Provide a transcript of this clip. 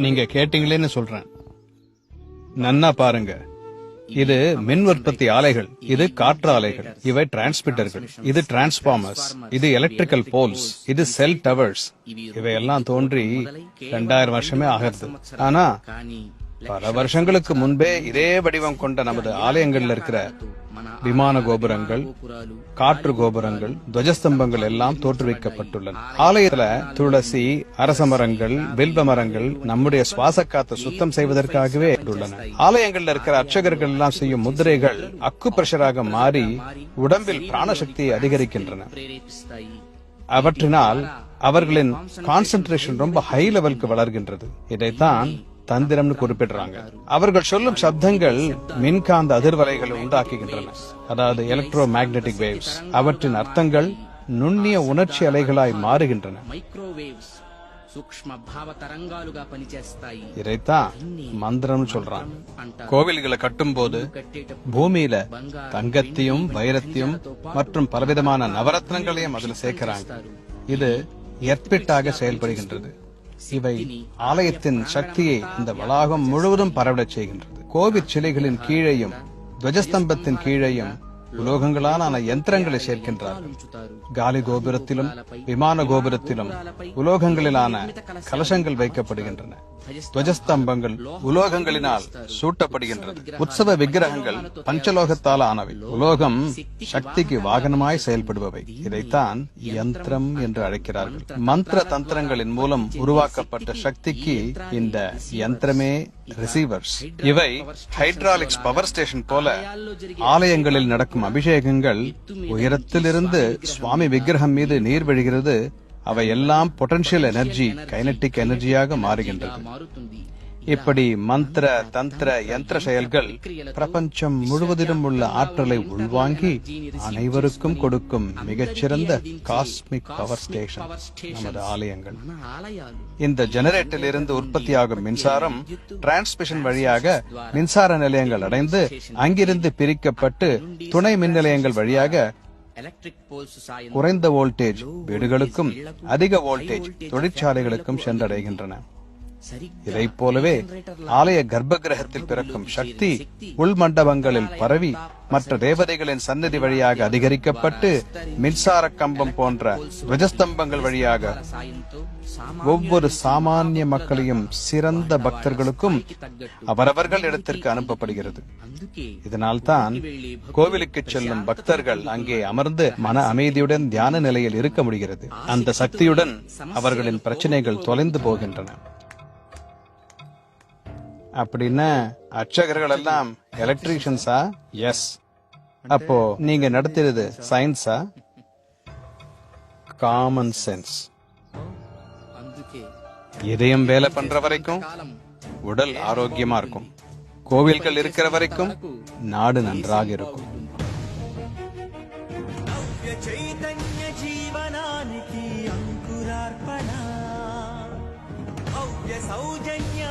நீங்க கேட்டீங்களேன்னு சொல்றேன். நன்னா பாருங்க. இது மின் உற்பத்தி ஆலைகள், இது காற்று ஆலைகள், இவை டிரான்ஸ்மிட்டர்கள், இது டிரான்ஸ்பார்மர்ஸ், இது எலக்ட்ரிக்கல் போல்ஸ், இது செல் டவர்ஸ். இவையெல்லாம் தோன்றி 2000 வருஷமே ஆகிறது. ஆனா பல வருஷங்களுக்கு முன்பே இதே வடிவம் கொண்ட நமது ஆலயங்கள்ல இருக்கிற விமான கோபுரங்கள், காற்று கோபுரங்கள், துவஜஸ்தம்பங்கள் எல்லாம் தோற்றுவிக்கப்பட்டுள்ளன. ஆலயத்துல துளசி, அரச மரங்கள், வில்வ மரங்கள் நம்முடைய சுவாச காத்தை சுத்தம் செய்வதற்காகவே உள்ளன. ஆலயங்கள்ல இருக்கிற அர்ச்சகர்கள் எல்லாம் செய்யும் முத்திரைகள் அக்கு பிரஷராக மாறி உடம்பில் பிராணசக்தியை அதிகரிக்கின்றன. அவற்றினால் அவர்களின் கான்சென்ட்ரேஷன் ரொம்ப ஹை லெவலுக்கு வளர்கின்றது. இதைத்தான் தந்திரம்னு குறிப்பிடுறாங்க. அவர்கள் சொல்லும் சப்தங்கள் மின்காந்த அதிர்வலைகளை உண்டாக்குகின்றன, அதாவது எலக்ட்ரோ மேக்னெட்டிக் வேவ்ஸ். அவற்றின் அர்த்தங்கள் நுண்ணிய உணர்ச்சி அலைகளாய் மாறுகின்றன. இதைத்தான் மந்திரம்னு சொல்றாங்க. கோவில்களை கட்டும் போது பூமியில தங்கத்தையும் வைரத்தையும் மற்றும் பலவிதமான நவரத்னங்களையும் அதுல சேர்க்கிறாங்க. இது எர்பிட்டாக செயல்படுகின்றது. இவை ஆலயத்தின் சக்தியை இந்த வளாகம் முழுவதும் பரவிடச் செய்கின்றது. கோவில் சிலைகளின் கீழேயும் துவஜஸ்தம்பத்தின் கீழேயும் உலோகங்களான யந்திரங்களை சேர்க்கின்றார்கள். காலி கோபுரத்திலும் விமான கோபுரத்திலும் உலோகங்களிலான கலசங்கள் வைக்கப்படுகின்றன. துவஜஸ்தம்பங்கள் உலோகங்களினால் சூட்டப்படுகின்றது. உற்சவ விக்கிரகங்கள் பஞ்சலோகத்தால் ஆனவை. உலோகம் சக்திக்கு வாகனமாய் செயல்படுபவை. இதைத்தான் யந்திரம் என்று அழைக்கிறார்கள். மந்திர தந்திரங்களின் மூலம் உருவாக்கப்பட்ட சக்திக்கு இந்த யந்திரமே ரிசீவர்ஸ். இவை ஹைட்ராலிக்ஸ் பவர் ஸ்டேஷன் போல. ஆலயங்களில் நடக்கும் அபிஷேகங்கள் உயரத்திலிருந்து சுவாமி விக்கிரகம் மீது நீர் விழுகிறது. அவை எல்லாம் பொட்டன்ஷியல் எனர்ஜி, கைனட்டிக் எனர்ஜியாக மாறுகின்றது. இப்படி மந்திர தந்திர யந்திர செயல்கள் பிரபஞ்சம் முழுவதிலும் உள்ள ஆற்றலை உள்வாங்கி அனைவருக்கும் கொடுக்கும் மிகச்சிறந்த காஸ்மிக் பவர் ஸ்டேஷன் நமது ஆலயங்கள். இந்த ஜெனரேட்டரில் இருந்து உற்பத்தியாகும் மின்சாரம் டிரான்ஸ்மிஷன் வழியாக மின்சார நிலையங்கள் அடைந்து அங்கிருந்து பிரிக்கப்பட்டு துணை மின் நிலையங்கள் வழியாக குறைந்த வோல்டேஜ் வீடுகளுக்கும் அதிக வோல்டேஜ் தொழிற்சாலைகளுக்கும் சென்றடைகின்றன. இதைப் போலவே ஆலய கர்ப்ப கிரகத்தில் பிறக்கும் சக்தி உள்மண்டபங்களில் பரவி மற்ற தேவதைகளின் சன்னதி வழியாக அதிகரிக்கப்பட்டு மின்சார கம்பம் போன்ற துவஜஸ்தம்பங்கள் வழியாக ஒவ்வொரு சாமானிய மக்களையும் சிறந்த பக்தர்களுக்கும் அவரவர்கள் இடத்திற்கு அனுப்பப்படுகிறது. இதனால்தான் கோவிலுக்கு செல்லும் பக்தர்கள் அங்கே அமர்ந்து மன அமைதியுடன் தியான நிலையில் இருக்க முடிகிறது. அந்த சக்தியுடன் அவர்களின் பிரச்சனைகள் தொலைந்து போகின்றன. அப்படின்னா அர்ச்சகர்கள் எல்லாம் எலக்ட்ரீஷியன்ஸா? எஸ். அப்போ நீங்க நடத்துறது சயின்ஸா? Common sense. இதயம் வேலை பண்ற வரைக்கும் உடல் ஆரோக்கியமா இருக்கும். கோவில்கள் இருக்கிற வரைக்கும் நாடு நன்றாக இருக்கும். చైతన్య జీవనానికి అంకురార్పణ భవ్య సౌజన్య